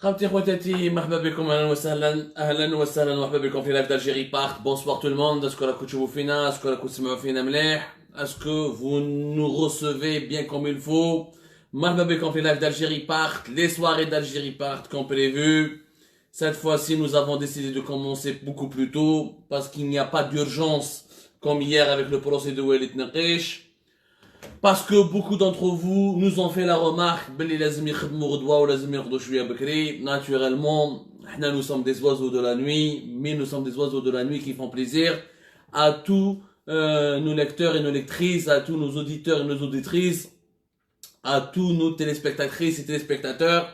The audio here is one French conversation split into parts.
خاوتي خواتاتي مرحبا بكم اهلا وسهلا اهلا وسهلا ومرحبا بكم في لايف d'Algérie Part. Bonsoir tout le monde. Est-ce que راكم تشوفوا فينا؟ اسكو راكم تسمعوا فينا مليح؟ اسكو vous nous recevez bien comme il faut؟ مرحبا بكم في لايف d'Algérie Part, les soirées d'Algérie Part comme prévu. Cette fois-ci, nous avons décidé de commencer beaucoup plus tôt parce qu'il n'y a pas d'urgence comme hier avec le procès de Walid Naqish. Parce que beaucoup d'entre vous nous ont fait la remarque, naturellement, nous sommes des oiseaux de la nuit, mais nous sommes des oiseaux de la nuit qui font plaisir à tous nos lecteurs et nos lectrices, à tous nos auditeurs et nos auditrices, à tous nos téléspectatrices et téléspectateurs.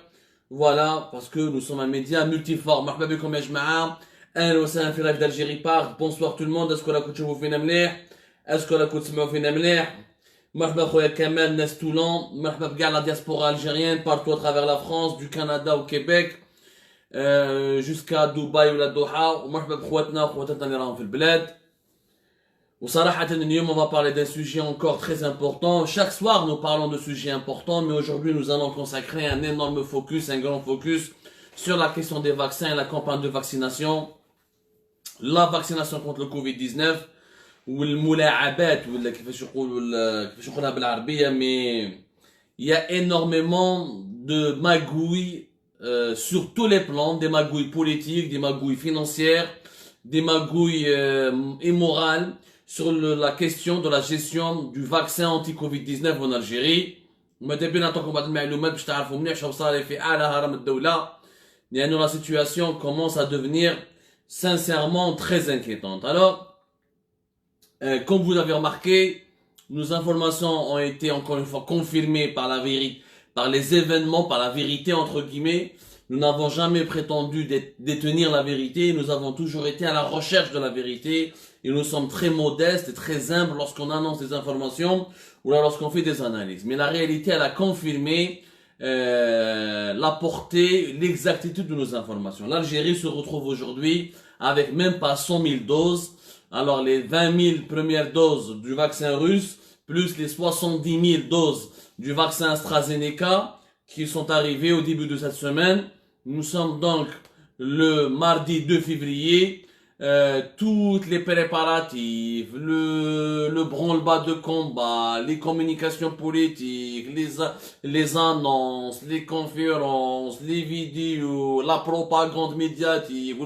Voilà, parce que nous sommes un média multiforme. Marhaba bikum ya jama'a. Ahlan wa sahlan fi live d'Algérie Part. Bonsoir tout le monde. Est-ce que la كنتوا تشوفوا فينا مليح؟ Est-ce que la كنتوا تسمعوا فينا مليح؟ مرحبا خويا كمال ناس تولون. مرحبا بكاع la diaspora algérienne partout à travers la France, du Canada au Québec, jusqu'à Dubaï ou la Doha. ومرحبا بخواتنا وخواتاتنا اللي راهم في البلاد. وصراحة اليوم on va parler d'un sujet encore très important. Chaque soir nous parlons de sujets importants, mais aujourd'hui nous allons consacrer un énorme focus, un grand focus sur la question des vaccins et la campagne de vaccination. La vaccination contre le Covid-19 والملاعبات ولا كيفاش نقولها بالعربية. Mais il y a énormément de magouilles sur tous les plans, des magouilles politiques, des magouilles financières, des magouilles immorales sur la question de la gestion du vaccin anti-Covid-19 en Algérie. وماذا بينا نعطيكم بعض المعلومات باش تعرفوا مليح شنو صار في أعلى هرم الدولة، لأن la situation commence à devenir sincèrement très inquiétante. Alors, comme vous l'avez remarqué, nos informations ont été encore une fois confirmées par la vérité, par les événements, par la vérité entre guillemets. Nous n'avons jamais prétendu détenir la vérité, nous avons toujours été à la recherche de la vérité et nous sommes très modestes et très humbles lorsqu'on annonce des informations ou là lorsqu'on fait des analyses. Mais la réalité, elle a confirmé la portée, l'exactitude de nos informations. L'Algérie se retrouve aujourd'hui avec même pas 100 000 doses. Alors les 20 000 premières doses du vaccin russe, plus les 70 000 doses du vaccin AstraZeneca qui sont arrivées au début de cette semaine. Nous sommes donc le mardi 2 février. Toutes les préparatifs, le branle-bas de combat, les communications politiques, les annonces, les conférences, les vidéos, la propagande médiatique,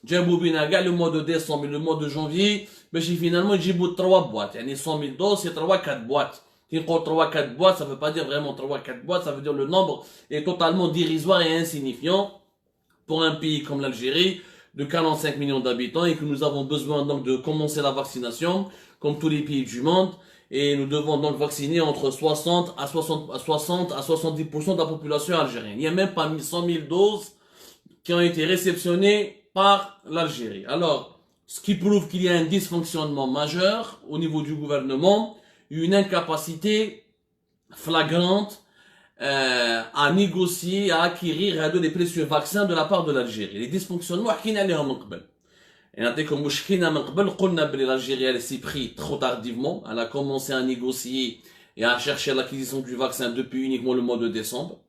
جابوا بينا كاع le mois de décembre et le mois de janvier باش finalement يجيبوا 3 boîtes. يعني 100 000 doses c'est 3-4 boîtes. Qui compte 3-4 boîtes, ça veut pas dire vraiment 3-4 boîtes, ça veut dire le nombre est totalement dérisoire et insignifiant pour un pays comme l'Algérie de 45 millions d'habitants et que nous avons besoin donc de commencer la vaccination comme tous les pays du monde et nous devons donc vacciner entre 60 à 70% de la population algérienne. Il n'y a même pas 100 000 doses qui ont été réceptionnées par l'Algérie. Alors, ce qui prouve qu'il y a un dysfonctionnement majeur au niveau du gouvernement, une incapacité flagrante à négocier, à acquérir des précieux vaccins de la part de l'Algérie. Les dysfonctionnements, حكينا عليهم من قبل. نعطيكم واش حكينا من قبل. قلنا بلي l'Algérie elle s'est pris trop tardivement. Elle a commencé à négocier et à chercher l'acquisition du vaccin depuis uniquement le mois de décembre.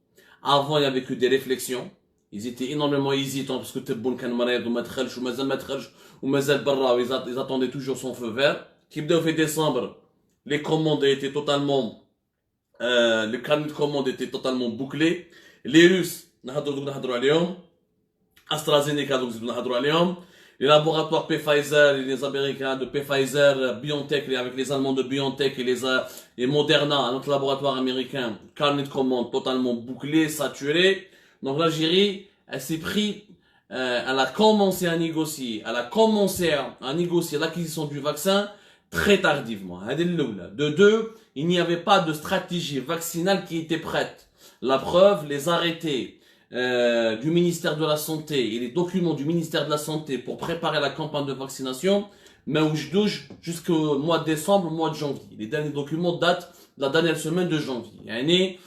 Avant, il n'y avait que des réflexions. Ils étaient énormément hésitants parce que تبون كان مريض وما دخلش ومازال ما دخلش ومازال برا ils attendaient toujours son feu vert. Qui بداو في décembre, les commandes étaient totalement le carnet de commandes était totalement bouclé. Les Russes نهضروا عليهم, AstraZeneca donc نهضروا عليهم, les laboratoires Pfizer et les Américains de Pfizer, BioNTech avec les Allemands de BioNTech et Moderna, notre laboratoire américain, carnet de commandes totalement bouclé, saturé. Donc l'Algérie, elle s'est pris, elle a commencé à négocier, l'acquisition du vaccin très tardivement. De deux, il n'y avait pas de stratégie vaccinale qui était prête. La preuve, les arrêtés du ministère de la Santé et les documents du ministère de la Santé pour préparer la campagne de vaccination, mais jusqu'au mois de décembre, mois de janvier. Les derniers documents datent de la dernière semaine de janvier.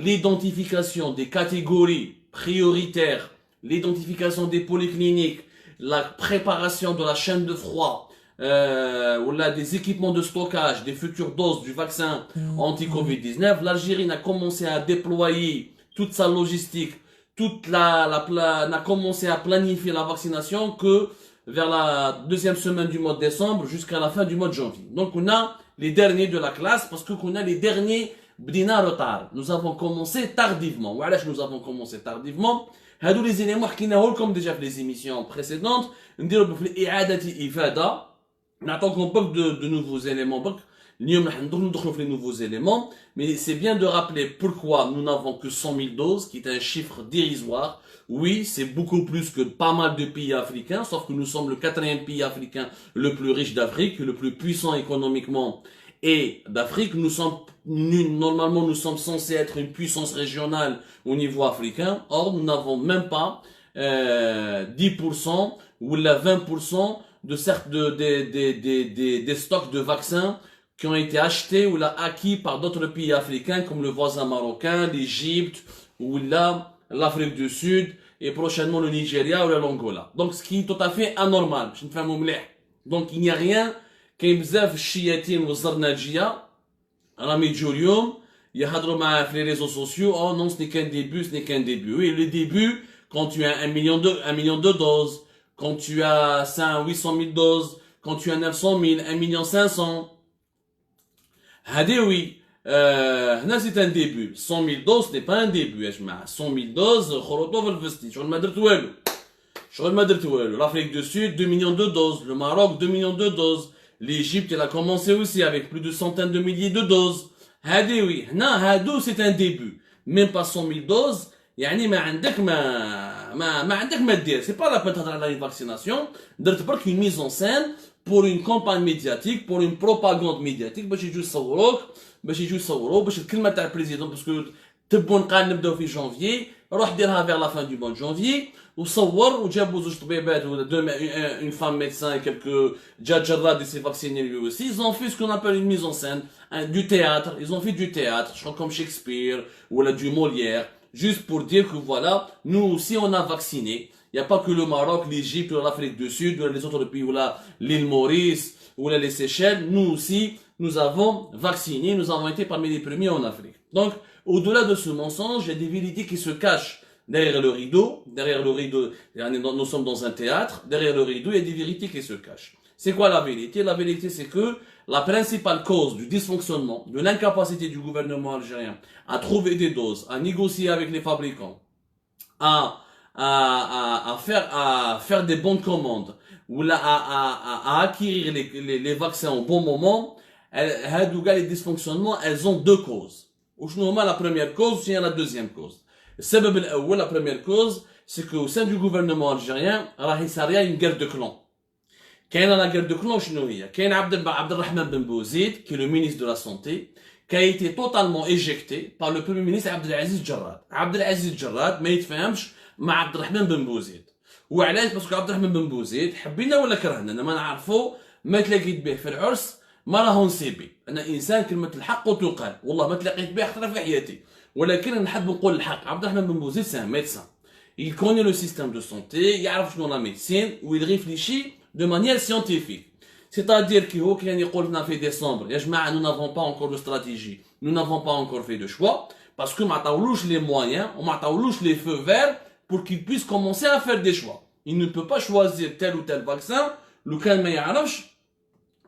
L'identification des catégories prioritaires, l'identification des polycliniques, la préparation de la chaîne de froid, des équipements de stockage des futures doses du vaccin anti-Covid-19, l'Algérie a commencé à déployer toute sa logistique, on a commencé à planifier la vaccination que vers la deuxième semaine du mois de décembre jusqu'à la fin du mois de janvier. Donc on a les derniers de la classe parce que qu'on a les derniers bdina retard. Nous avons commencé tardivement. Voilà, nous avons commencé tardivement. هادو les éléments حكيناه لكم déjà في les émissions précédentes. نديرو في الإعادة إفادة. نعطوكم beaucoup de nouveaux éléments. اليوم راح ندخلوا في les nouveaux éléments. Mais c'est bien de rappeler pourquoi nous n'avons que 100 000 doses, qui est un chiffre dérisoire. Oui, c'est beaucoup plus que pas mal de pays africains, sauf que nous sommes le 4e pays africain le plus riche d'Afrique, le plus puissant économiquement et d'Afrique. Normalement, nous sommes censés être une puissance régionale au niveau africain. Or, nous n'avons même pas 10% ou la 20% des stocks de vaccins qui ont été achetés ou acquis par d'autres pays africains comme le voisin marocain, l'Égypte ou l'Afrique du Sud et prochainement le Nigeria ou l'Angola. Donc ce qui est tout à fait anormal. Donc il n'y a rien qui بزاف الشياطين والزرناجية راهم يجوا اليوم يهضروا معاه في les réseaux sociaux. Oh non, ce n'est qu'un début, ce n'est qu'un début. Oui, le début, quand tu as 1 million de doses, quand tu as 800 000 doses, quand tu as 900 000, 1 million 500. هذه oui, هنا c'est un début. 100 000 doses ce n'est pas un début يا جماعة. 100 000 doses خرطوا في الفستي. شغل ما درت والو. L'Afrique du Sud 2 millions de doses, le Maroc 2 millions de doses, l'Égypte elle a commencé aussi avec plus de centaines de milliers de doses. هذه oui, هنا هادو c'est un début. Même pas 100 000 doses. يعني ما عندك ما دير. C'est pas la peine تهضر على une vaccination. درت برك une mise en scène pour une campagne médiatique, pour une propagande médiatique باش يجوا يصوروك باش الكلمه تاع البريزيدون باسكو تبون قال نبداو في جانفي روح ديرها vers la fin du mois de janvier وصور وجابوا زوج طبيبات ولا une femme médecin et quelques جراد qui s'est vacciné lui aussi. Ils ont fait ce qu'on appelle une mise en scène, du théâtre. Ils ont fait du théâtre, je crois comme Shakespeare ou du Molière, juste pour dire que voilà, nous aussi on a vacciné. Il n'y a pas que le Maroc, l'Égypte, ou l'Afrique du Sud, ou les autres pays, ou l'île Maurice, ou les Seychelles. Nous aussi, nous avons vacciné, nous avons été parmi les premiers en Afrique. Donc, au-delà de ce mensonge, il y a des vérités qui se cachent derrière le rideau. Derrière le rideau, nous sommes dans un théâtre. Derrière le rideau, il y a des vérités qui se cachent. C'est quoi la vérité? La vérité, c'est que la principale cause du dysfonctionnement, de l'incapacité du gouvernement algérien à trouver des doses, à négocier avec les fabricants, à faire des bonnes commandes ou à acquérir les vaccins au bon moment, les dysfonctionnements, elles ont deux causes. La première cause, c'est la deuxième cause. La première cause, c'est qu'au sein du gouvernement algérien, il y a une guerre de clans. كاين la guerre de clans شنو هي؟ كاين عبد الرحمن بن بوزيد qui est le ministre de la santé qui a été totalement éjecté par le premier ministre عبد العزيز جراد. عبد العزيز جراد ما يتفاهمش مع عبد الرحمن بن بوزيد. وعلاش؟ باسكو عبد الرحمن بن بوزيد حبينا ولا كرهنا انا ما نعرفو ما تلاقيت به في العرس ما راهو نسيبي. انا انسان كلمه الحق وتقال والله ما تلاقيت به خطره في حياتي ولكن نحب نقول الحق. عبد الرحمن بن بوزيد c'est un médecin. Il connaît le système de santé, يعرف شنو la médecine où il réfléchit de manière scientifique. C'est-à-dire que كان يقول لنا في décembre يا جماعه nous n'avons pas encore de stratégie, nous n'avons pas encore fait de choix parce que ما عطاولوش les moyens وما عطاولوش les feux verts pour qu'il puisse commencer à faire des choix. Il ne peut pas choisir tel ou tel vaccin لو كان ما يعرفش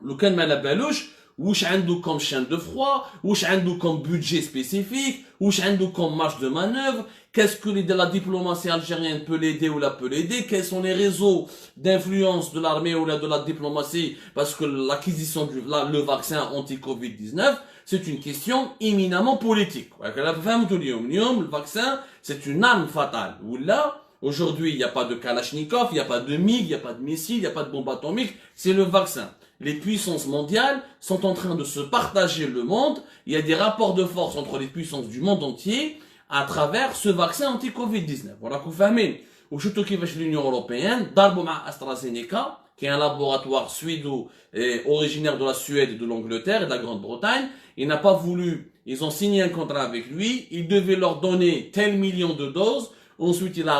لو كان ما بالوش واش عنده comme chaîne de froid, واش عنده comme budget spécifique, واش عنده comme marge de manœuvre, qu'est-ce que la diplomatie algérienne peut l'aider ou la peut l'aider, quels sont les réseaux d'influence de l'armée ou de la diplomatie, parce que l'acquisition le vaccin anti-Covid-19, c'est une question éminemment politique. Le vaccin, c'est une arme fatale. Là, aujourd'hui, il n'y a pas de Kalachnikov, il n'y a pas de MiG, il n'y a pas de missile, il n'y a pas de bombe atomique, c'est le vaccin. Les puissances mondiales sont en train de se partager le monde. Il y a des rapports de force entre les puissances du monde entier à travers ce vaccin anti-Covid-19. Voilà que vous savez. Ou surtout qu'avec l'Union européenne, d'arbo ma AstraZeneca, qui est un laboratoire suédois originaire de la Suède et de l'Angleterre et de la Grande-Bretagne, il n'a pas voulu, ils ont signé un contrat avec lui, il devait leur donner tel million de doses. Ensuite, il a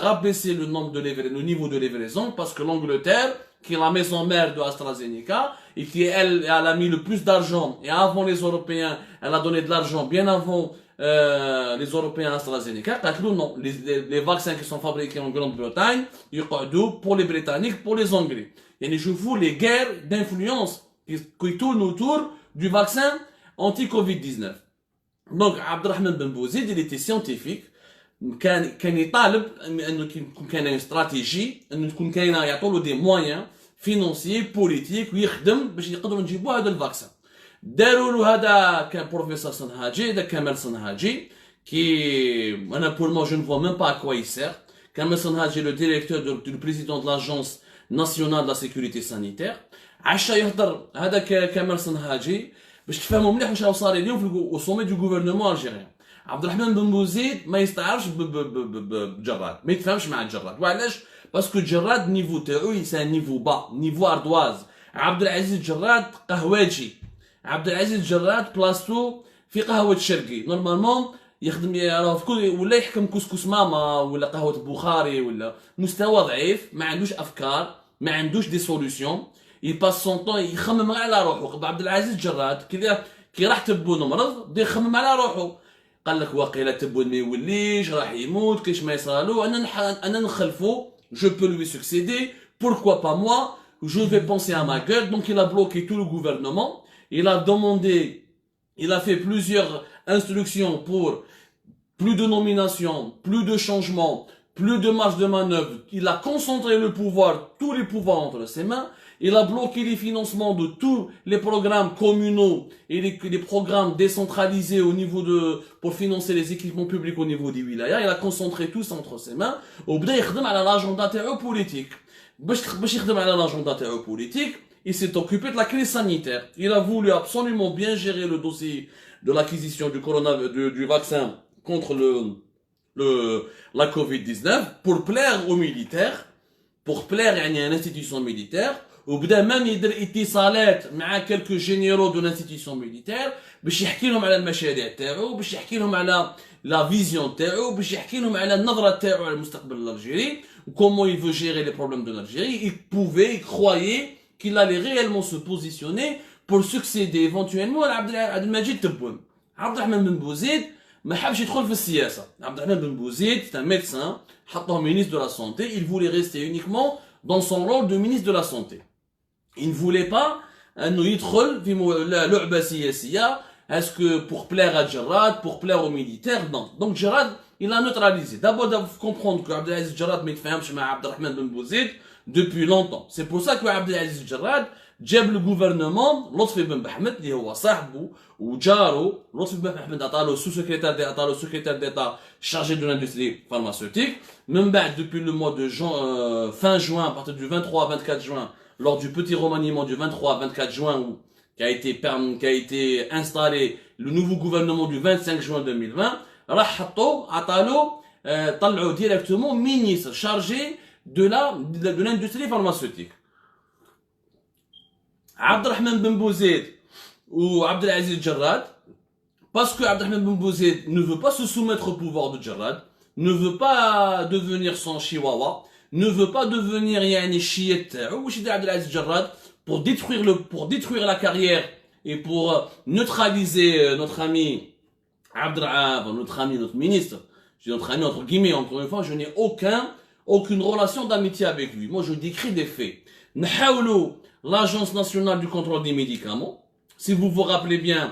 rabaissé le niveau de livraison parce que l'Angleterre, qui est la maison mère de AstraZeneca, et elle a mis le plus d'argent, et avant les Européens, elle a donné de l'argent bien avant les Européens AstraZeneca, non, les vaccins qui sont fabriqués en Grande-Bretagne, pour les Britanniques, pour les Anglais. Et je vous les guerres d'influence qui tournent autour du vaccin anti-Covid-19. Donc, Abdelrahman Ben Bouzid, il était scientifique. كان يطالب انه يكون كاين استراتيجي انه تكون كاينه يعطوا له دي مويان فينونسيي بوليتيك ويخدم باش يقدروا نجيبوا هذا الفاكسان. داروا له هذا كان بروفيسور صنهاجي، هذا كمال صنهاجي qui انا pour moi je ne vois même pas à quoi il sert. كمال صنهاجي le directeur du président de l'agence nationale de la sécurité sanitaire. عشا يهضر هذا كمال صنهاجي باش تفهموا مليح واش راه صار اليوم au sommet du gouvernement algérien. Abdelrahman Ben Bouzid ما يستعرفش بجراد، ما يتفاهمش مع الجراد. وعلاش؟ باسكو الجراد نيفو تاعو سي نيفو با، نيفو اردواز. عبد العزيز الجراد قهواجي. عبد العزيز الجراد بلاصتو في قهوه الشرقي، نورمالمون يخدم راه في كل ولا يحكم كسكس ماما ولا قهوه بخاري ولا مستوى ضعيف، ما عندوش افكار، ما عندوش دي سوليوشن، يباس سون طون يخمم على روحه. عبد العزيز الجراد كي راح تبون مرض بدا يخمم على روحه. قال لك واقيلا تبون ما يوليش راح يموت كاش ما يصرالو انا نخلفو je peux lui succéder, pourquoi pas moi, je vais penser à ma gueule. Donc il a bloqué tout le gouvernement, il a demandé, il a fait plusieurs instructions pour plus de nominations, plus de changements, plus de marge de manœuvre. Il a concentré le pouvoir, tous les pouvoirs entre ses mains. Il a bloqué les financements de tous les programmes communaux et les programmes décentralisés au niveau pour financer les équipements publics au niveau des wilayas. Il a concentré tout ça entre ses mains. وبدا يخدم على l'agenda تاعو politique. باش يخدم على l'agenda تاعو politique, il s'est occupé de la crise sanitaire. Il a voulu absolument bien gérer le dossier de l'acquisition du vaccin contre la Covid-19 pour plaire aux militaires, pour plaire à une institution militaire. وبدا même يدير اتصالات مع quelques généraux de l'institution militaire باش يحكي لهم على المشاريع تاعو، باش يحكي لهم على لا فيزيون تاعو، باش يحكي لهم على النظره تاعو على المستقبل الالجيري comment il veut gérer les problèmes de l'Algérie. Il croyait qu'il allait réellement se positionner pour succéder éventuellement à عبد المجيد تبون. عبد الرحمن بن بوزيد ما حبش يدخل في السياسه. عبد الرحمن بن بوزيد c'est un médecin، حطوه ministre de la santé. Il voulait rester uniquement dans son rôle de ministre de la santé. Il ne voulait pas انه يدخل في لعبه سياسيه. Est-ce que pour plaire à Jarrad, pour plaire aux militaires? Non. Donc Jarrad, il a neutralisé. D'abord, il faut comprendre que Abdelaziz Jarrad ما يتفاهمش مع Abdelrahman Ben Bouzid depuis longtemps. C'est pour ça que Abdelaziz Jarrad جاب le gouvernement لطفي بن بحمد اللي هو صاحبه وجاره. لطفي بن بحمد عطاله sous-secrétaire d'État chargé de l'industrie pharmaceutique. من بعد depuis le mois de fin juin, à partir du 23 à 24 juin, lors du petit remaniement du 23 à 24 juin où qui a été installé le nouveau gouvernement du 25 juin 2020, راح حطوه عطالو طلعوا directement ministre chargé de l'industrie pharmaceutique. Abdelrahman Ben Bouzid ou Abdelaziz Jarrad, parce que Abdelrahman Ben Bouzid ne veut pas se soumettre au pouvoir de Jarrad, ne veut pas devenir son chihuahua, ne veut pas devenir yani chiite ou Abdelaziz Jarrad pour détruire la carrière et pour neutraliser notre ami notre ministre. Je dis notre ami entre guillemets, encore une fois, je n'ai aucune relation d'amitié avec lui. Moi je décris des faits. نحاولوا l'Agence nationale du contrôle des médicaments. Si vous vous rappelez bien,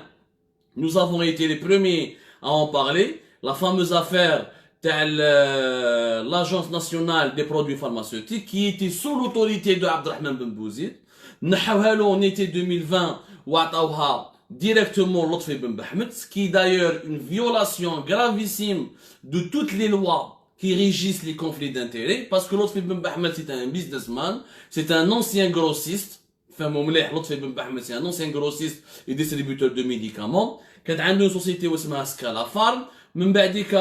nous avons été les premiers à en parler. La fameuse affaire de l'Agence nationale des produits pharmaceutiques qui était sous l'autorité de Abdelrahman Ben Bouzid. نحاولوا en été 2020 وعطاوها directement Lotfi Ben Bahmed, ce qui est d'ailleurs une violation gravissime de toutes les lois qui régissent les conflits d'intérêts, parce que Lotfi Ben Bahmed c'est un businessman, c'est un ancien grossiste. Lotfi Ben Bahmed c'est un ancien grossiste et distributeur de médicaments. كانت عنده une société اسمها Scala Farm. من بعدك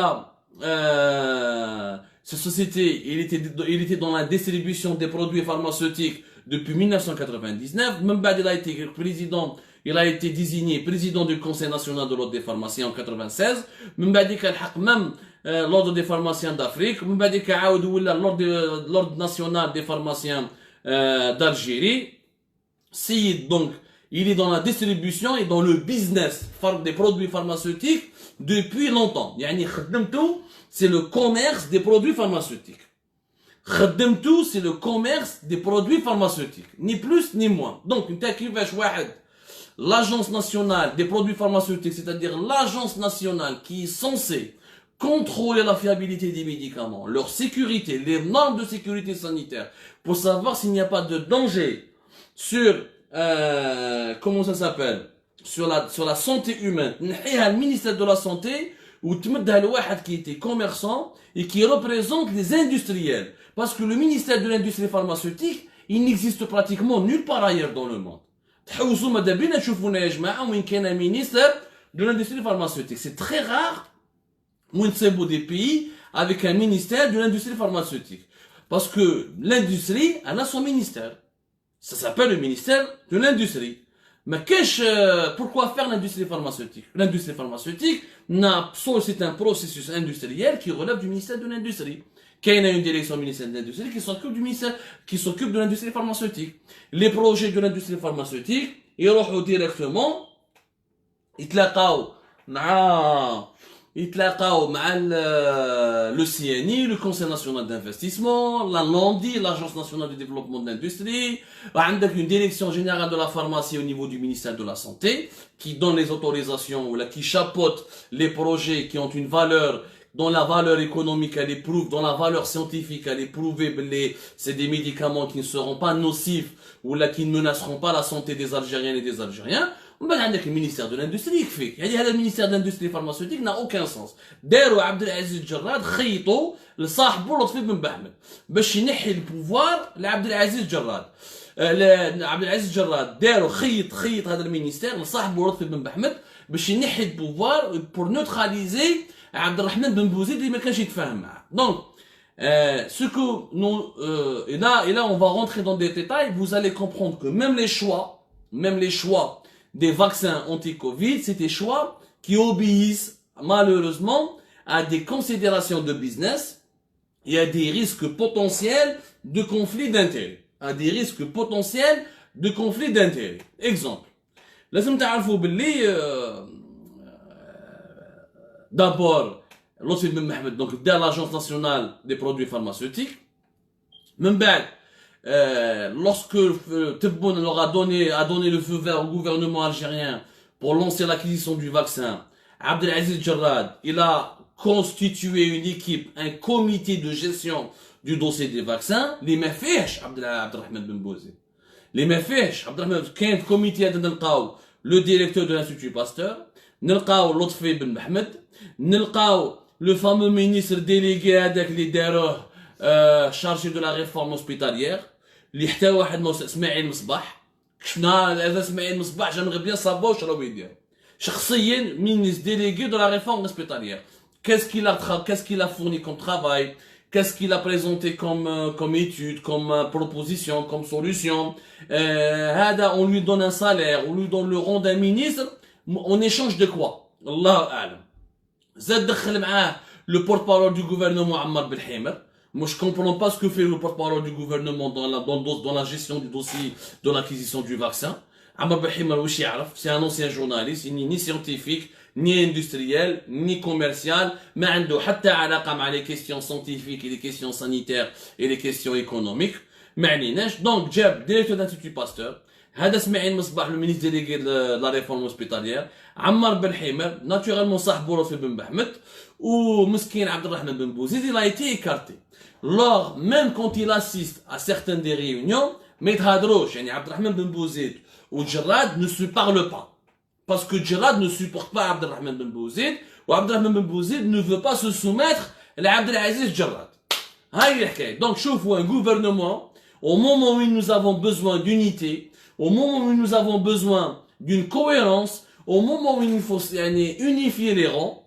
cette société, il était dans la distribution des produits pharmaceutiques depuis 1999. Même il a été désigné président du Conseil national de l'ordre des pharmaciens en 96. Même l'ordre des pharmaciens d'Afrique. Même l'ordre national des pharmaciens d'Algérie. Si donc Il est dans la distribution et dans le business des produits pharmaceutiques depuis longtemps. يعني خدمته, c'est le commerce des produits pharmaceutiques. خدمته, c'est le commerce des produits pharmaceutiques. Ni plus ni moins. Donc, انت كيفاش واحد l'agence nationale des produits pharmaceutiques, c'est-à-dire l'agence nationale qui est censée contrôler la fiabilité des médicaments, leur sécurité, les normes de sécurité sanitaire, pour savoir s'il n'y a pas de danger sur, comment ça s'appelle, sur la santé humaine. Le ministère de la Santé, ou le qui était commerçant et qui représente les industriels. Parce que le ministère de l'industrie pharmaceutique, il n'existe pratiquement nulle part ailleurs dans le monde. تحوسوا ماذا بينا تشوفونا يا جماعه وين كان ministère de l'industrie pharmaceutique. C'est très rare وين تصيبوا des pays avec un ministère de l'industrie pharmaceutique. Parce que l'industrie, elle a son ministère. Ça s'appelle le ministère de l'industrie. Mais pourquoi faire l'industrie pharmaceutique? L'industrie pharmaceutique, c'est un processus industriel qui relève du ministère de l'industrie. Qu'il y a une direction ministère de l'industrie qui s'occupe de l'industrie pharmaceutique. Les projets de l'industrie pharmaceutique, ils vont directement, ils يتلاقاو مع le CNI, le Conseil national d'investissement, la LANDI, l'Agence nationale de développement de l'industrie, avec une direction générale de la pharmacie au niveau du ministère de la Santé, qui donne les autorisations, ou qui chapeaute les projets qui ont une valeur, dont la valeur économique elle est prouvée, dont la valeur scientifique elle est prouvée, c'est des médicaments qui ne seront pas nocifs, ou qui ne menaceront pas la santé des Algériennes et des Algériens. ومن بعد عندك المينيستير دو لاندستري يكفيك. يعني هذا المينيستير دو لاندستري فارماسيوتيك نا اوكان سونس. داروا عبد العزيز الجراد خيطوا لصاحبه لطفي بن بحمد باش ينحي البوفوار لعبد العزيز الجراد. عبد العزيز الجراد داروا خيط هذا المينيستير لصاحبه لطفي بن بحمد باش ينحي البوفوار بور نوتراليزي عبد الرحمن بن بوزيد اللي ما كانش يتفاهم معاه. دونك ce que nous et là on va rentrer dans des détails, vous allez comprendre que même les choix des vaccins anti-Covid, c'est des choix qui obéissent malheureusement à des considérations de business et à des risques potentiels de conflit d'intérêts. Exemple. لازم تعرفوا باللي d'abord لطفي بن محمد donc dans l'agence nationale des produits pharmaceutiques. من بعد lorsque Tebboune a donné le feu vert au gouvernement algérien pour lancer l'acquisition du vaccin, Abdelaziz Jarrad, il a constitué une équipe, un comité de gestion du dossier des vaccins. Les mafèches, Abdelrahman Ben Bouzid. Les mafèches, Abdelrahman, كاين comité نلقاو le directeur de l'Institut Pasteur, نلقاو لطفي بن محمد, نلقاو le fameux ministre délégué هذاك اللي داروه chargé de la réforme hospitalière. اللي حتى واحد ما اسماعيل مصباح شفنا هذا اسماعيل مصباح j'aimerais bien savoir واش راهو يدير شخصيا ministre délégué de la réforme hospitalière. Qu'est-ce qu'il a fourni comme travail, qu'est-ce qu'il a présenté comme étude, comme proposition, comme solution. هذا on lui donne un salaire, on lui donne le rang d'un ministre en échange de quoi? الله أعلم. زاد دخل معاه le porte-parole du gouvernement Ammar Belhimer. Moi, je ne comprends pas ce que fait le porte-parole du gouvernement dans la gestion du dossier de l'acquisition du vaccin. Ammar Belhimer, c'est un ancien journaliste, il n'est ni scientifique, ni industriel, ni commercial, mais il a les questions scientifiques et les questions sanitaires et les questions économiques. Donc, Jeb, directeur de l'Institut Pasteur, هذا اسماعيل مصباح le ministre délégué de la réforme hospitalière, Ammar Belhimer, naturellement صاحبه لطفي بن محمد, ou مسكين عبد الرحمن بن بوزيد, il a été écarté. Lors, même quand il assiste à certaines des réunions, mais عبد الرحمن بن بوزيد ou Jarrad ne se parlent pas. Parce que Jarrad ne supporte pas Abd al-Rahman ben Bouzid, ou Abd al-Rahman ben Bouzid ne veut pas se soumettre à Abdelaziz Jarrad. Donc, chauffe un gouvernement, au moment où nous avons besoin d'unité, au moment où nous avons besoin d'une cohérence, au moment où il faut unifier les rangs,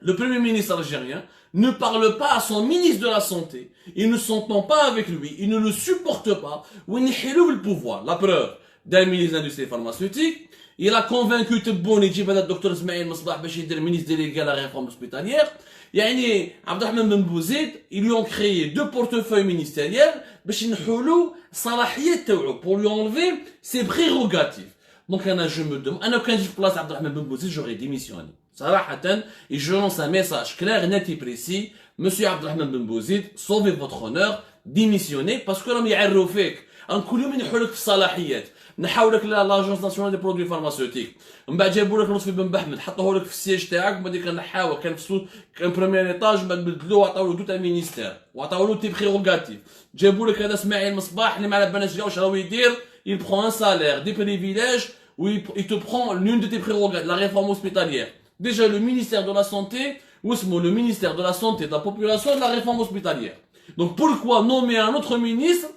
le premier ministre algérien ne parle pas à son ministre de la Santé, il ne s'entend pas avec lui, il ne le supporte pas, ou il n'est le pouvoir. La preuve d'un ministre de l'industrie pharmaceutique, il a convaincu Tebboune et le docteur Ismaël Mosbah Bachir, le ministre délégué à la réforme hospitalière. يعني عبد الرحمن بن بوزيد, ils lui ont créé 2 portefeuilles ministériels باش ينحولوا صلاحيات تاوعو pour lui enlever ses prérogatives. Donc, je me demande, quand je place Abdelrahman Ben Bouzid, j'aurais démissionné. Sarahatan, et je lance un message clair, net et précis. Monsieur Abdelrahman Ben Bouzid, sauvez votre honneur, démissionnez, parce que là, il y a un refait. En كل من يحولك في الصلاحيات نحاولك لاجونس ناسيونال دي برودوي فارماسيوتيك من بعد جابوا لك لطفي بن بحمد حطوه لك في السياج تاعك ومن بعد كنحاول كان في السوق كان بروميير ايطاج من بعد بدلوه وعطاو له دوت مينيستير وعطاو له تي بريغاتيف جابوا لك هذا اسماعيل مصباح اللي ما على بالناش واش راهو يدير il prend un salaire des privilèges où il te prend l'une de tes prérogatives la réforme hospitalière déjà le ministère de la santé ou le ministère de la santé de la population de la réforme hospitalière donc pourquoi nommer un autre ministre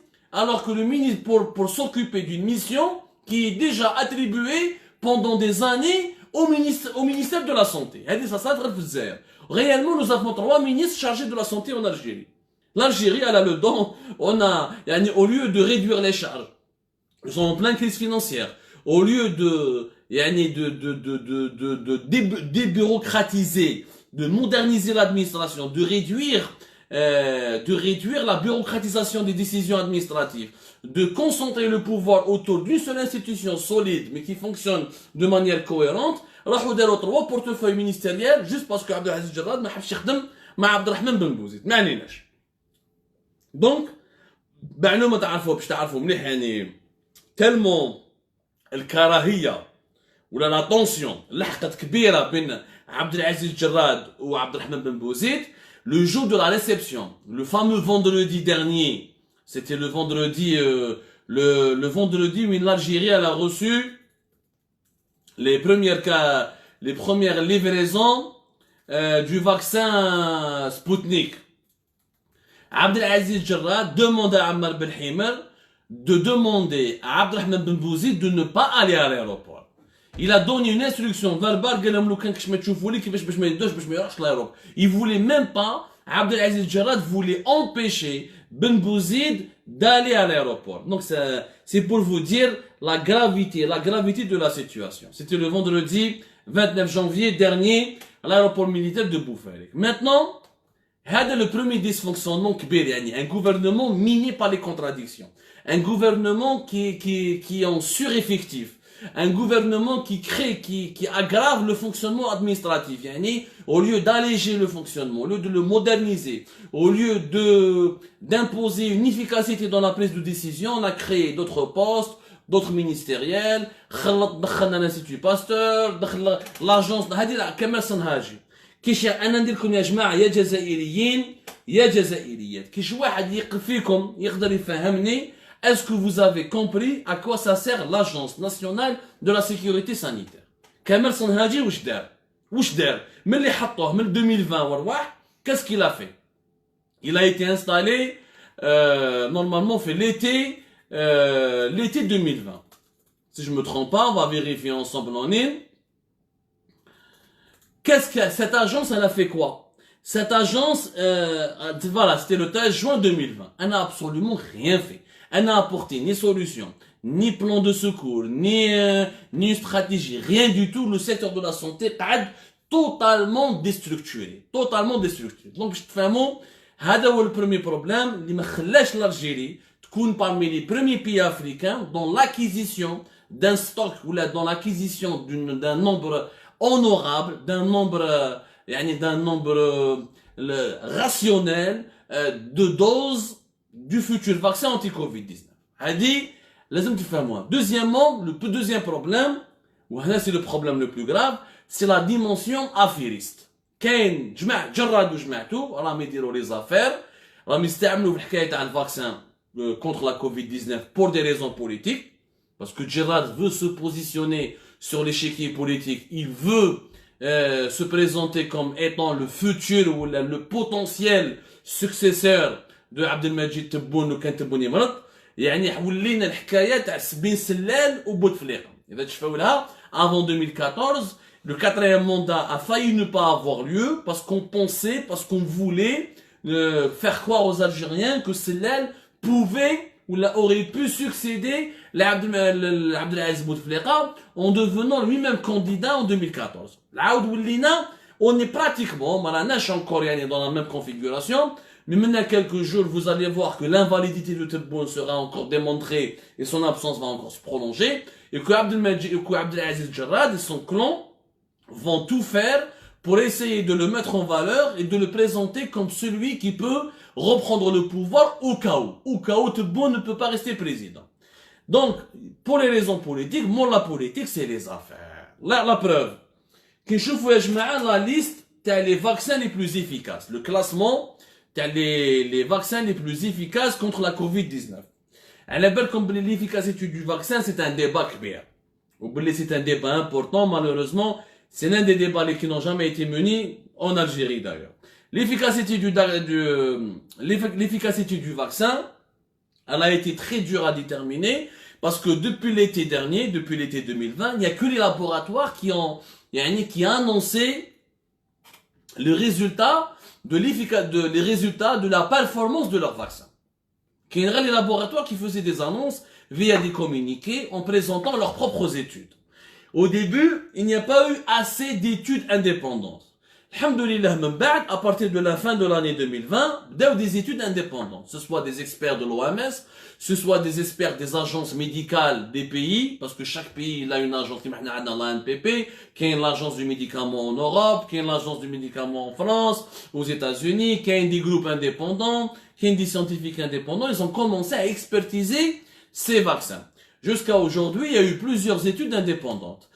alors que le ministre, pour s'occuper d'une mission qui est déjà attribuée pendant des années au ministère de la Santé. Réellement, nous avons 3 ministres chargés de la santé en Algérie. L'Algérie, elle a le don, au lieu de réduire les charges, nous sommes en pleine crise financière, au lieu de débureaucratiser, de moderniser l'administration, de réduire la bureaucratisation des décisions administratives, de concentrer le pouvoir autour d'une seule institution solide, mais qui fonctionne de manière cohérente, راحوا داروا 3 portefeuilles ministériels juste parce que Abdelaziz Jarrad ما حبش يخدم مع عبد الرحمن بن بوزيد ما عليناش. دونك معلومه تعرفوا باش تعرفوا مليح يعني تالمون الكراهيه ولا لا طونسيون لحقت كبيره بين عبد العزيز جراد وعبد الرحمن بن بوزيد. Le jour de la réception, le fameux vendredi dernier, c'était le vendredi où l'Algérie elle a reçu les premières livraisons du vaccin Sputnik. Abdelaziz Jarrad demande à Ammar Ben Himer de demander à Abdelrahman Ben Bouzid de ne pas aller à l'aéroport. Il a donné une instruction verbale il voulait même pas, Abdelaziz Jarrad voulait empêcher Ben Bouzid d'aller à l'aéroport. Donc c'est pour vous dire la gravité de la situation. C'était le vendredi 29 janvier dernier à l'aéroport militaire de Boufarik. Maintenant, c'est le premier dysfonctionnement un gouvernement miné par les contradictions. Un gouvernement qui est en sureffectif. Un gouvernement qui aggrave le fonctionnement administratif. Au lieu d'alléger le fonctionnement, au lieu de le moderniser, au lieu d'imposer une efficacité dans la prise de décision, on a créé d'autres postes, d'autres ministériels, l'Institut Pasteur, l'agence, كمال صنهاجي. كيش انا ندير لكم يا جماعه يا جزائريين يا جزائريات كيش واحد يقف فيكم يقدر يفهمني. Est-ce que vous avez compris à quoi ça sert l'Agence nationale de la sécurité sanitaire? Kamel Sanhaji, وش دار؟ من اللي حطوه من 2020 ورواح, qu'est-ce qu'il a fait? Il a été installé normalement fait l'été 2020. Si je me trompe pas, on va vérifier ensemble en ligne. Qu'est-ce que cette agence elle a fait quoi? Cette agence voilà, c'était le 13 juin 2020. Elle n'a absolument rien fait. Elle n'a apporté ni solution, ni plan de secours, ni stratégie, rien du tout. Le secteur de la santé est totalement déstructuré. Donc, je te fais un mot, c'est le premier problème, qui empêche l'Algérie d'être parmi les premiers pays africains dans l'acquisition d'un stock ou dans l'acquisition d'un nombre honorable, d'un nombre rationnel de doses du futur vaccin anti-Covid-19. Hadi, lazim tfahmouha. Deuxièmement, le deuxième problème, c'est le problème le plus grave, c'est la dimension affairiste. كاين جماعة جراد وجماعته راهم يديروا les affaires, راهم يستعملوا في الحكاية تاع le vaccin contre la Covid-19 pour des raisons politiques, parce que Jarrad veut se positionner sur l'échiquier politique, il veut se présenter comme étant le futur ou le potentiel successeur de Abdelmajid Tebboune ou كان تبون يمرض. يعني حولينا الحكايه تاع سبين سلال وبوتفليقه. اذا تشوفوا لها avant 2014 le quatrième mandat a failli ne pas avoir lieu parce qu'on pensait, parce qu'on voulait faire croire aux Algériens que Sellal pouvait ou aurait pu succéder à Abdelaziz Bouteflika en devenant lui-même candidat en 2014. On est pratiquement, on est encore dans la même configuration, Mais maintenant, quelques jours, vous allez voir que l'invalidité de Tebboune sera encore démontrée et son absence va encore se prolonger. Et que Abdelaziz Jarrad et son clan vont tout faire pour essayer de le mettre en valeur et de le présenter comme celui qui peut reprendre le pouvoir au cas où. Au cas où Tebboune ne peut pas rester président. Donc, pour les raisons politiques, la politique, c'est les affaires. La preuve. Quand je vois la liste, t'as les vaccins les plus efficaces. Le classement, t'as les vaccins les plus efficaces contre la Covid-19. À la belle, comme l'efficacité du vaccin, c'est un débat clair. C'est un débat important, malheureusement. C'est l'un des débats qui n'ont jamais été menés en Algérie, d'ailleurs. L'efficacité du vaccin, elle a été très dure à déterminer parce que depuis l'été dernier, depuis l'été 2020, il n'y a que les laboratoires qui ont annoncé les résultats de la performance de leur vaccin. Qu'il y a les laboratoires qui faisaient des annonces via des communiqués en présentant leurs propres études. Au début, il n'y a pas eu assez d'études indépendantes. Alhamdoulilah, à partir de la fin de l'année 2020, des études indépendantes, ce soit des experts de l'OMS, ce soit des experts des agences médicales des pays, parce que chaque pays il a une agence, il y a l'ANPP, qui est l'agence du médicament en Europe, qui est l'agence du médicament en France, aux États-Unis, qui a des groupes indépendants, qui a des scientifiques indépendants, ils ont commencé à expertiser ces vaccins. Jusqu'à aujourd'hui, il y a eu plusieurs études indépendantes.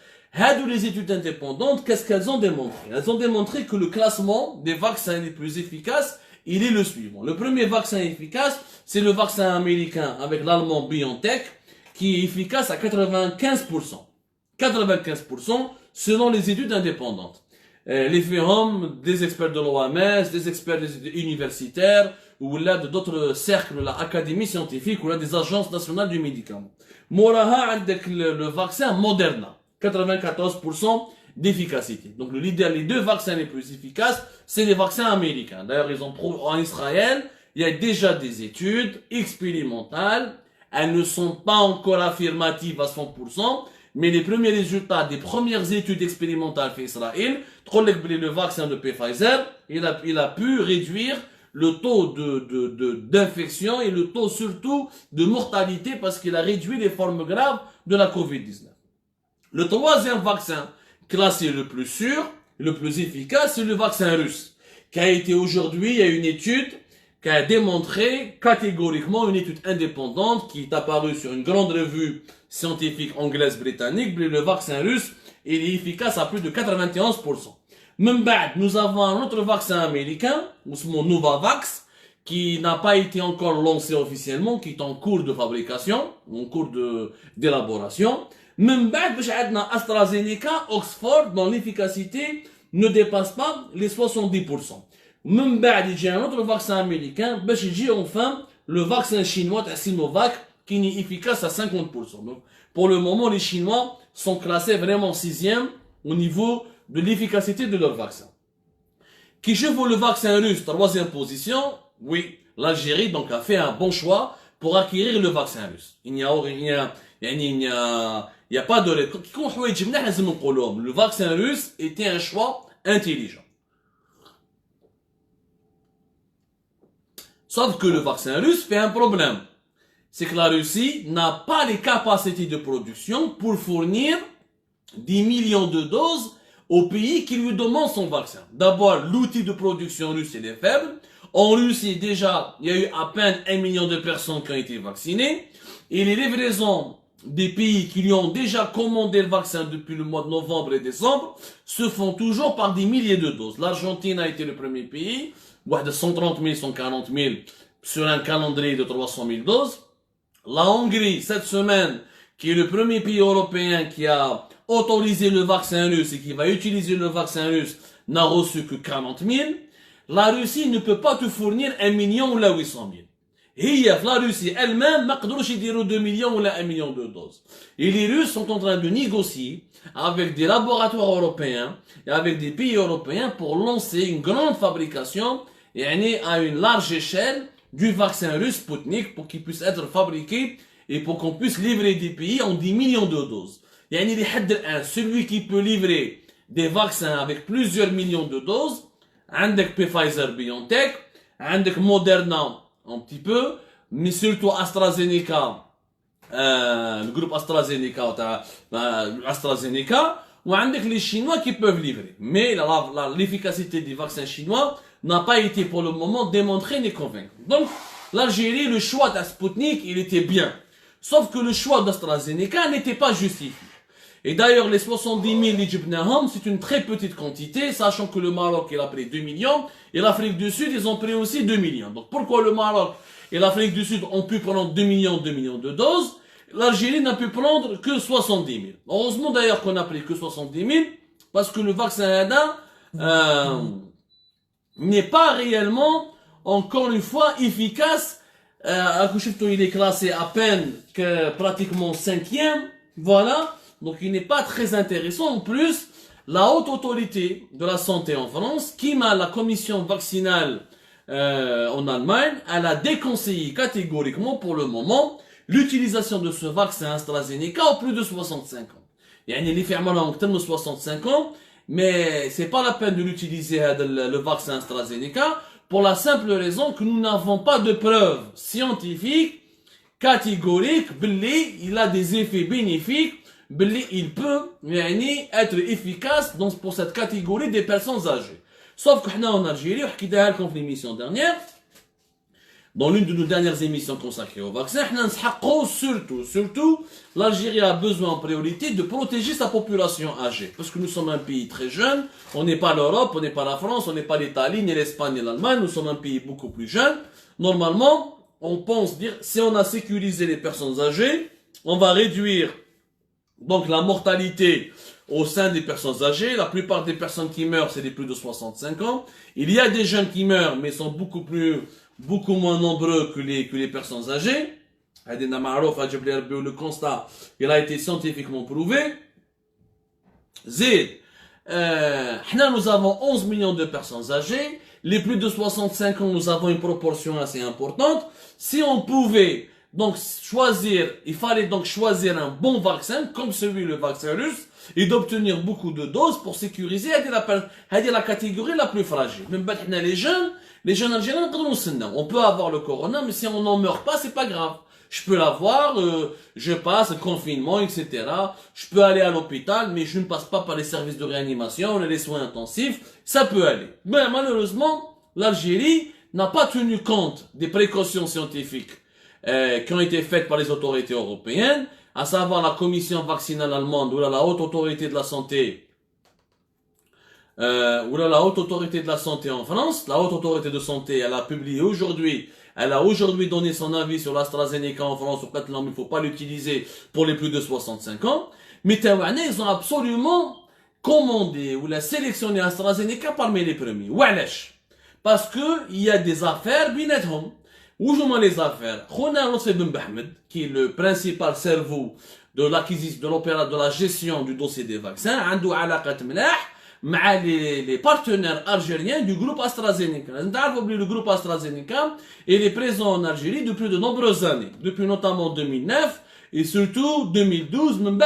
Les études indépendantes, qu'est-ce qu'elles ont démontré? Elles ont démontré que le classement des vaccins les plus efficaces, il est le suivant. Le premier vaccin efficace, c'est le vaccin américain avec l'allemand BioNTech, qui est efficace à 95%. 95% selon les études indépendantes. Les forums des experts de l'OMS, des experts universitaires, ou là d'autres cercles, l'académie scientifique, ou là des agences nationales du médicament. Moraha, avec le vaccin Moderna. 94% d'efficacité. Donc les deux vaccins les plus efficaces, c'est les vaccins américains. D'ailleurs, en Israël, il y a déjà des études expérimentales. Elles ne sont pas encore affirmatives à 100%, mais les premiers résultats des premières études expérimentales fait Israël, le vaccin de Pfizer, il a pu réduire le taux d'infection et le taux surtout de mortalité parce qu'il a réduit les formes graves de la Covid-19. Le troisième vaccin classé le plus sûr, le plus efficace, c'est le vaccin russe. Qui a été aujourd'hui, il y a une étude qui a démontré catégoriquement, une étude indépendante qui est apparue sur une grande revue scientifique anglaise-britannique, le vaccin russe, il est efficace à plus de 91%. Même nous avons un autre vaccin américain, Novavax, qui n'a pas été encore lancé officiellement, qui est en cours de fabrication, en cours d'élaboration. Même AstraZeneca, Oxford, dans l'efficacité, ne dépasse pas les 70%. Même il y a un autre vaccin américain, enfin, le vaccin chinois, Sinovac, qui est efficace à 50%. Donc, pour le moment, les Chinois sont classés vraiment 6e au niveau de l'efficacité de leur vaccin. Qui vaut le vaccin russe, 3e position? Oui, l'Algérie donc a fait un bon choix pour acquérir le vaccin russe. Il n'y a pas de... Le vaccin russe était un choix intelligent. Sauf que le vaccin russe fait un problème. C'est que la Russie n'a pas les capacités de production pour fournir 10 millions de doses au pays qui lui demande son vaccin. D'abord, l'outil de production russe est faible. En Russie, déjà, il y a eu à peine 1 million de personnes qui ont été vaccinées. Et les livraisons des pays qui lui ont déjà commandé le vaccin depuis le mois de novembre et décembre se font toujours par des milliers de doses. L'Argentine a été le premier pays, de 130 000, 140 000 sur un calendrier de 300 000 doses. La Hongrie, cette semaine, qui est le premier pays européen qui a autorisé le vaccin russe et qui va utiliser le vaccin russe, n'a reçu que 40 000. La Russie ne peut pas te fournir 1 million ou 800 000. Et la Russie elle-même, n'a pas 2 millions ou 1 million de doses. Et les Russes sont en train de négocier avec des laboratoires européens et avec des pays européens pour lancer une grande fabrication et à une large échelle du vaccin russe Sputnik pour qu'il puisse être fabriqué et pour qu'on puisse livrer des pays en 10 millions de doses. Celui qui peut livrer des vaccins avec plusieurs millions de doses, avec Pfizer BioNTech, عندك Moderna un petit peu, mais surtout AstraZeneca, le groupe AstraZeneca, AstraZeneca, ou عندك les Chinois qui peuvent livrer. Mais l'efficacité des vaccins chinois n'a pas été pour le moment démontrée ni convaincue. Donc, l'Algérie, le choix d'Sputnik, il était bien. Sauf que le choix d'AstraZeneca n'était pas justifié. Et d'ailleurs, les 70 000 Lidjibnahom, c'est une très petite quantité, sachant que le Maroc, il a pris 2 millions, et l'Afrique du Sud, ils ont pris aussi 2 millions. Donc pourquoi le Maroc et l'Afrique du Sud ont pu prendre 2 millions de doses, l'Algérie n'a pu prendre que 70 000. Heureusement d'ailleurs qu'on a pris que 70 000, parce que le vaccin ADA n'est pas réellement, encore une fois, efficace. Il est classé à peine que pratiquement 5e, voilà. Donc il n'est pas très intéressant. En plus, la haute autorité de la santé en France, qui m'a la commission vaccinale en Allemagne, elle a déconseillé catégoriquement pour le moment l'utilisation de ce vaccin AstraZeneca aux plus de 65 ans. Il y a une différence de 65 ans, mais c'est pas la peine de l'utiliser le vaccin AstraZeneca pour la simple raison que nous n'avons pas de preuves scientifiques catégoriques il a des effets bénéfiques, il peut être efficace pour cette catégorie des personnes âgées. Sauf que nous en Algérie, on a dit l'émission dernière, dans l'une de nos dernières émissions consacrées au vaccin, surtout, l'Algérie a besoin en priorité de protéger sa population âgée. Parce que nous sommes un pays très jeune, on n'est pas l'Europe, on n'est pas la France, on n'est pas l'Italie, ni l'Espagne, ni l'Allemagne, nous sommes un pays beaucoup plus jeune. Normalement, on pense dire, si on a sécurisé les personnes âgées, on va réduire donc la mortalité au sein des personnes âgées. La plupart des personnes qui meurent, c'est des plus de 65 ans. Il y a des jeunes qui meurent, mais sont beaucoup moins nombreux que les personnes âgées. Le constat, il a été scientifiquement prouvé. Nous avons 11 millions de personnes âgées. Les plus de 65 ans, nous avons une proportion assez importante. Si on pouvait donc choisir, il fallait donc choisir un bon vaccin, comme celui le vaccin russe, et d'obtenir beaucoup de doses pour sécuriser la catégorie la plus fragile. Même les jeunes Algériens, on peut avoir le corona, mais si on n'en meurt pas, c'est pas grave. Je peux l'avoir, je passe, confinement, etc. Je peux aller à l'hôpital, mais je ne passe pas par les services de réanimation, les soins intensifs, ça peut aller. Mais malheureusement, l'Algérie n'a pas tenu compte des précautions scientifiques qui ont été faites par les autorités européennes, à savoir la commission vaccinale allemande ou la haute autorité de la santé, la haute autorité de la santé en France. La haute autorité de santé, elle a aujourd'hui donné son avis sur l'AstraZeneca en France, au fait, il ne faut pas l'utiliser pour les plus de 65 ans. Mais ils ont absolument commandé ou sélectionné AstraZeneca parmi les premiers. Parce que il y a des affaires binethom. Où je m'en les affaires? Khona Lotfi Ben Bahmed, qui est le principal cerveau de l'acquisition, de la gestion du dossier des vaccins, عنده علاقات ملاح مع les partenaires algériens du groupe AstraZeneca. Le groupe AstraZeneca, il est présent en Algérie depuis de nombreuses années, depuis notamment 2009 et surtout 2012, même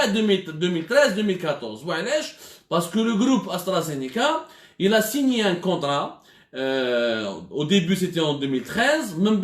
2013, 2014. Parce que le groupe AstraZeneca, il a signé un contrat. Au début c'était en 2013, même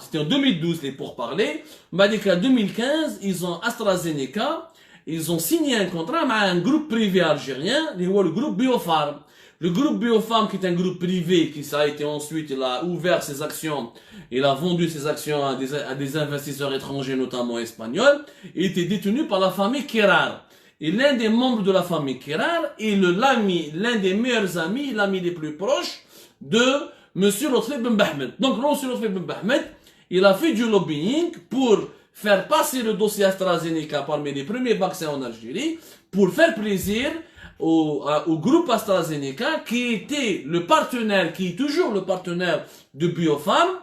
c'était en 2012 les pourparlers. 2015, AstraZeneca, ils ont signé un contrat avec un groupe privé algérien, le groupe Biofarm. Le groupe Biofarm, qui est un groupe privé, qui ça a été ensuite, il a ouvert ses actions, il a vendu ses actions à des investisseurs étrangers, notamment espagnols, il était détenu par la famille Kirar. Et l'un des membres de la famille Kirar est l'un des meilleurs amis, l'ami les plus proches de Monsieur Lotfi Ben Bahmed. Donc, Monsieur Lotfi Ben Bahmed, il a fait du lobbying pour faire passer le dossier AstraZeneca parmi les premiers vaccins en Algérie, pour faire plaisir au groupe AstraZeneca, qui était le partenaire, qui est toujours le partenaire de Biofarm,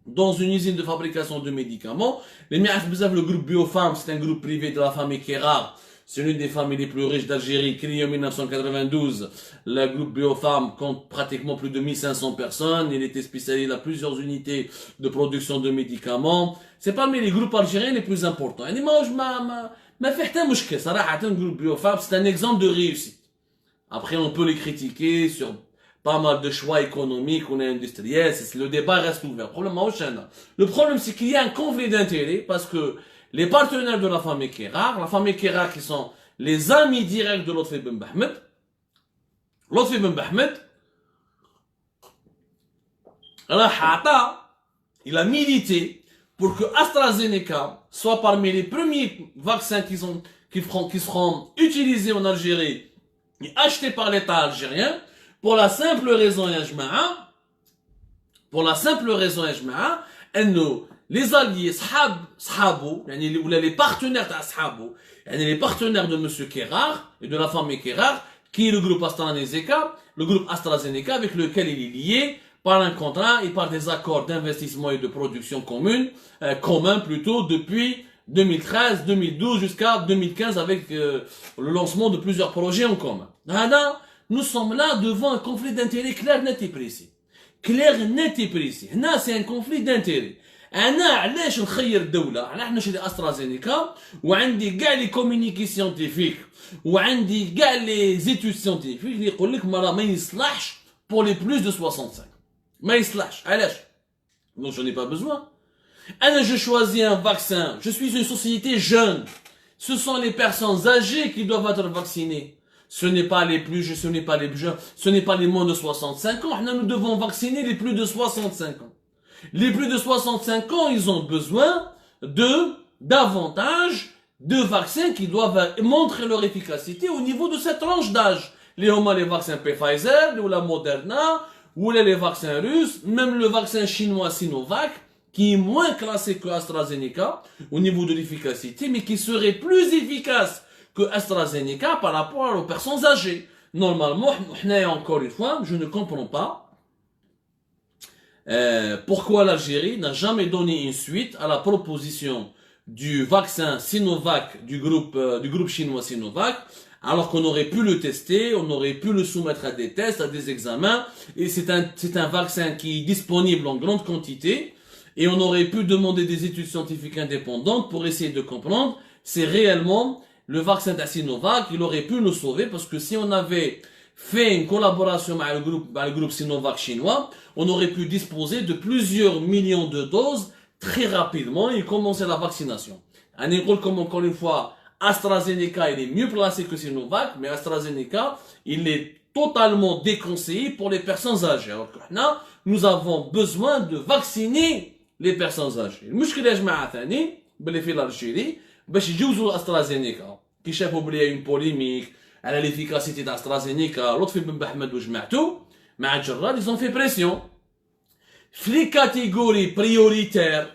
dans une usine de fabrication de médicaments. Le groupe Biofarm, c'est un groupe privé de la famille Kirar. C'est l'une des familles les plus riches d'Algérie, créée en 1992. Le groupe Biofarm compte pratiquement plus de 1500 personnes. Il était spécialisé à plusieurs unités de production de médicaments. C'est parmi les groupes algériens les plus importants. Et moi, le groupe Biofarm, c'est un exemple de réussite. Après, on peut les critiquer sur pas mal de choix économiques ou industriels, le débat reste ouvert. Le problème, c'est qu'il y a un conflit d'intérêts parce que les partenaires de la famille Kérar qui sont les amis directs de Lotfi Ben Bahmed, il a milité pour que AstraZeneca soit parmi les premiers vaccins qui seront utilisés en Algérie et achetés par l'État algérien pour la simple raison, les alliés les partenaires les partenaires de M. Kérar et de la famille Kérar, qui est le groupe AstraZeneca avec lequel il est lié par un contrat et par des accords d'investissement et de production communs plutôt depuis 2013, 2012 jusqu'à 2015 avec le lancement de plusieurs projets en commun. Nous sommes là devant un conflit d'intérêts clair, net et précis. Là, c'est un conflit d'intérêts. انا علاش نخير الدوله علاش نشري استرازينيكا وعندي كاع لي كومونيكي سيانتيفيك وعندي كاع لي زيتود سيانتيفيك اللي يقول لك ما يصلحش pour les plus de 65 ما يصلحش علاش donc j'en ai pas besoin. انا je choisis un vaccin, je suis une société jeune, ce sont les personnes âgées qui doivent être vaccinées. Ce n'est pas les plus jeunes, ce n'est pas les moins de 65 ans. Nous devons vacciner les plus de 65 ans. Les plus de 65 ans, ils ont besoin davantage de vaccins qui doivent montrer leur efficacité au niveau de cette tranche d'âge. Les vaccins Pfizer, ou la Moderna, ou les vaccins russes, même le vaccin chinois Sinovac, qui est moins classé que AstraZeneca au niveau de l'efficacité, mais qui serait plus efficace que AstraZeneca par rapport aux personnes âgées. Normalement, encore une fois, je ne comprends pas pourquoi l'Algérie n'a jamais donné une suite à la proposition du vaccin Sinovac du groupe chinois Sinovac, alors qu'on aurait pu le tester, on aurait pu le soumettre à des tests, à des examens, et c'est un vaccin qui est disponible en grande quantité, et on aurait pu demander des études scientifiques indépendantes pour essayer de comprendre si réellement le vaccin de Sinovac, il aurait pu nous sauver, parce que si on avait fait une collaboration avec le groupe Sinovac chinois, on aurait pu disposer de plusieurs millions de doses très rapidement et commencer la vaccination. Un école comme encore une fois, AstraZeneca, il est mieux placé que Sinovac, mais AstraZeneca, il est totalement déconseillé pour les personnes âgées. Alors que là, nous avons besoin de vacciner les personnes âgées. المشكلة يا جماعة ثاني باللي في الألجيري باش يجوزوا AstraZeneca كي شافوا بلي une polémique على l'efficacité d'AstraZeneca, Lotfi Ben Bahmed وجماعته مع الجراد, ils ont fait pression. Les catégories prioritaires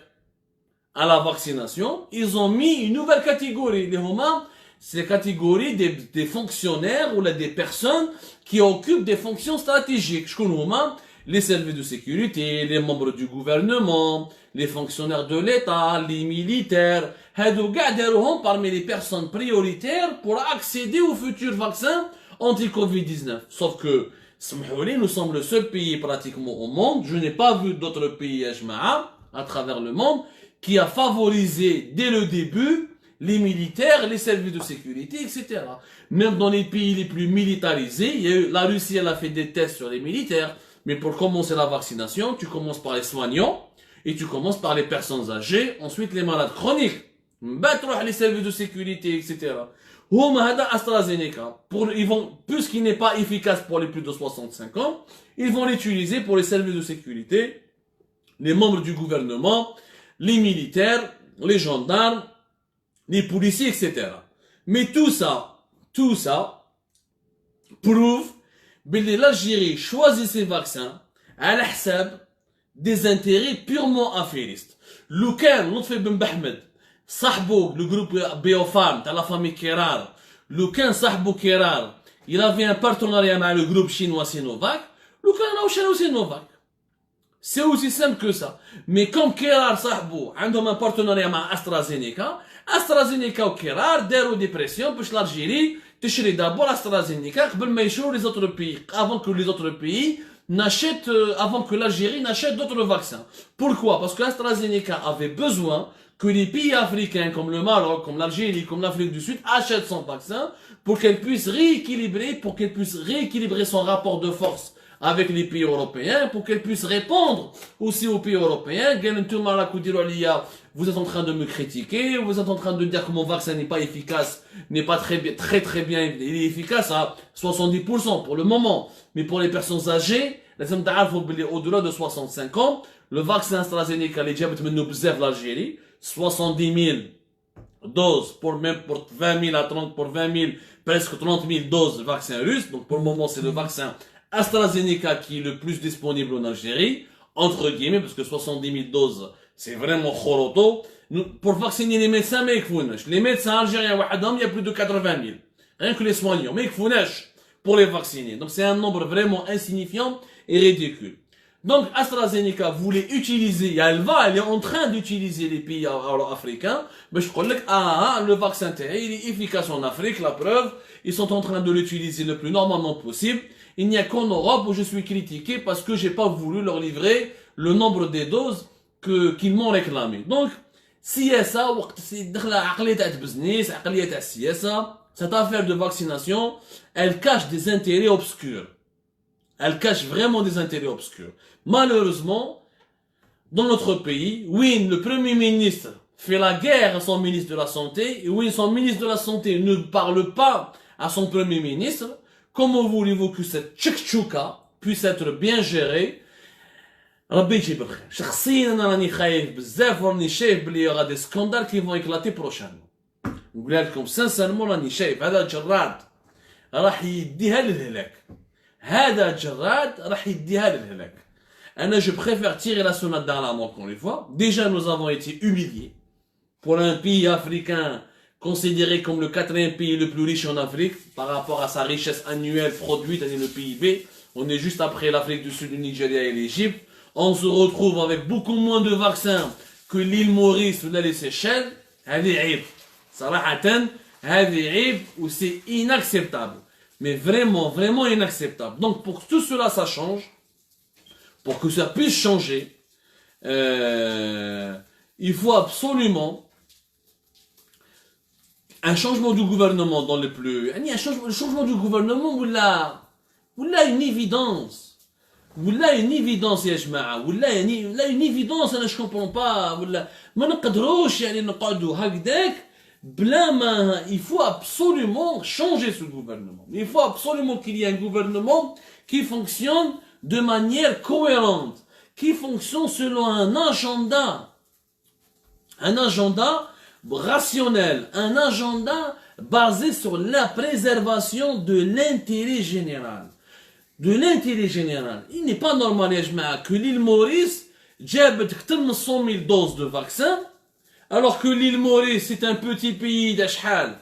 à la vaccination, ils ont mis une nouvelle catégorie. C'est la catégorie des fonctionnaires ou des personnes qui occupent des fonctions stratégiques. Les services de sécurité, les membres du gouvernement, les fonctionnaires de l'État, les militaires. Parmi les personnes prioritaires pour accéder au futur vaccin anti-Covid-19. Sauf que nous sommes le seul pays pratiquement au monde, je n'ai pas vu d'autres pays à travers le monde, qui a favorisé dès le début les militaires, les services de sécurité, etc. Même dans les pays les plus militarisés, la Russie elle a fait des tests sur les militaires, mais pour commencer la vaccination, tu commences par les soignants, et tu commences par les personnes âgées, ensuite les malades chroniques, les services de sécurité, etc. AstraZeneca, puisqu'il n'est pas efficace pour les plus de 65 ans, ils vont l'utiliser pour les services de sécurité, les membres du gouvernement, les militaires, les gendarmes, les policiers, etc. Mais tout ça prouve que l'Algérie choisit ses vaccins à l'hsab des intérêts purement affairistes. Loukan, Lotfi Ben Bahmed, Sahbou, le groupe Biofarm, de la famille Kérar, Loukan Sahbou Kérar, il avait un partenariat avec le groupe chinois Sinovac, Loukan a aussi Sinovac. C'est aussi simple que ça. Mais comme Kérar Sahbou, ils ont un partenariat avec AstraZeneca, AstraZeneca ou Kérar, dérou des pressions pour l'Algérie, t'achètes d'abord AstraZeneca, les autres pays, avant que les autres pays n'achètent, avant que l'Algérie n'achète d'autres vaccins. Pourquoi? Parce que AstraZeneca avait besoin que les pays africains comme le Maroc, comme l'Algérie, comme l'Afrique du Sud achètent son vaccin pour qu'elle puisse rééquilibrer son rapport de force avec les pays européens pour qu'elle puisse répondre aussi aux pays européens. Vous êtes en train de me critiquer, vous êtes en train de dire que mon vaccin n'est pas efficace, n'est pas très bien, il est efficace à 70% pour le moment. Mais pour les personnes âgées, au-delà de 65 ans, le vaccin AstraZeneca, les diabètes de l'Algérie, 70 000 doses pour 20 000 à 30, pour 20 000, presque 30 000 doses de vaccin russe. Donc pour le moment, c'est le vaccin AstraZeneca qui est le plus disponible en Algérie, entre guillemets, parce que 70 000 doses, c'est vraiment khoroto. Pour vacciner les médecins, mais les médecins algériens, il y a plus de 80 000. Rien que les soignants, mais pour les vacciner. Donc c'est un nombre vraiment insignifiant et ridicule. Donc AstraZeneca voulait utiliser, elle est en train d'utiliser les pays africains, mais je crois que le vaccin il est efficace en Afrique, la preuve, ils sont en train de l'utiliser le plus normalement possible. Il n'y a qu'en Europe où je suis critiqué parce que j'ai pas voulu leur livrer le nombre des doses qu'ils m'ont réclamé. Donc, cette affaire de vaccination, elle cache des intérêts obscurs. Elle cache vraiment des intérêts obscurs. Malheureusement, dans notre pays, oui, le Premier ministre fait la guerre à son ministre de la Santé, et oui, son ministre de la Santé ne parle pas à son Premier ministre. Comment voulez-vous que cette tchèque-tchouka puisse être bien gérée? ربي يجيب الخير. شخصيا انا راني خايف بزاف وراني شايف بلي يغا دي سكوندار كي فون اكلاتي بروشان. نقول لكم سانسيرمون راني شايف هذا جراد راح يديها للهلاك. هذا جراد راح يديها للهلاك. انا je préfère tirer la sonnette d'alarme encore une fois. Déjà nous avons été humiliés pour un pays africain considéré comme le quatrième pays le plus riche en Afrique par rapport à sa richesse annuelle produite, c'est-à-dire le PIB. On est juste après l'Afrique du Sud, le Nigeria et l'Égypte. On se retrouve avec beaucoup moins de vaccins que l'île Maurice ou les Seychelles. هذه عيب. صراحة هذه عيب ou c'est inacceptable. Mais vraiment, vraiment inacceptable. Donc pour que tout cela ça change, pour que ça puisse changer, il faut absolument un changement du gouvernement dans le plus... le changement du gouvernement ولا une évidence. ولا une évidence يا جماعة. ولا une évidence أنا je comprends pas. ولا ما نقدروش نقعدوا هكذاك بلا ما... Il faut absolument changer ce gouvernement. Il faut absolument qu'il y ait un gouvernement qui fonctionne de manière cohérente, qui fonctionne selon un agenda rationnel, un agenda basé sur la préservation de l'intérêt général. De l'intérêt général. Il n'est pas normal, ya jma'a, que l'île Maurice جابت كتر من 100 000 doses de vaccins, alors que l'île Maurice c'est un petit pays d'Ashhal.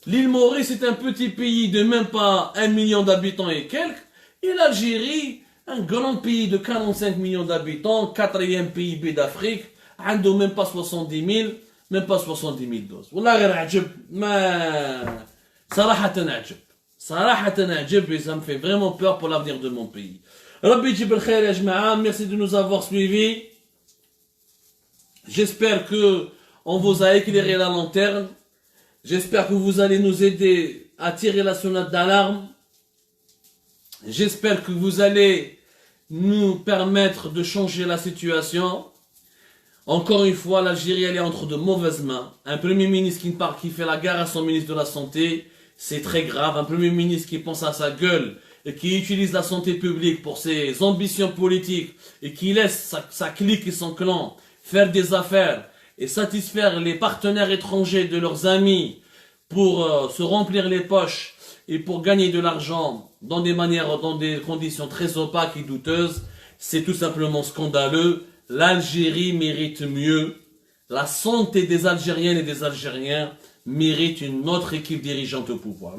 L'île Maurice c'est un petit pays de même pas 1 million d'habitants et quelques, et l'Algérie, un grand pays de 45 millions d'habitants, quatrième PIB d'Afrique, عنده même pas 70 000 doses. والله غير عجب ما صراحة عجب et ça me fait vraiment peur pour l'avenir de mon pays. ربي يجيب الخير يا جماعة, merci de nous avoir suivis. J'espère que on vous a éclairé la lanterne. J'espère que vous allez nous aider à tirer la sonnette d'alarme. J'espère que vous allez nous permettre de changer la situation. Encore une fois, l'Algérie elle est entre de mauvaises mains. Un premier ministre qui fait la guerre à son ministre de la Santé, c'est très grave. Un premier ministre qui pense à sa gueule et qui utilise la santé publique pour ses ambitions politiques et qui laisse sa clique et son clan faire des affaires et satisfaire les partenaires étrangers de leurs amis pour se remplir les poches et pour gagner de l'argent dans des conditions très opaques et douteuses, c'est tout simplement scandaleux. L'Algérie mérite mieux. La santé des Algériennes et des Algériens mérite une autre équipe dirigeante au pouvoir.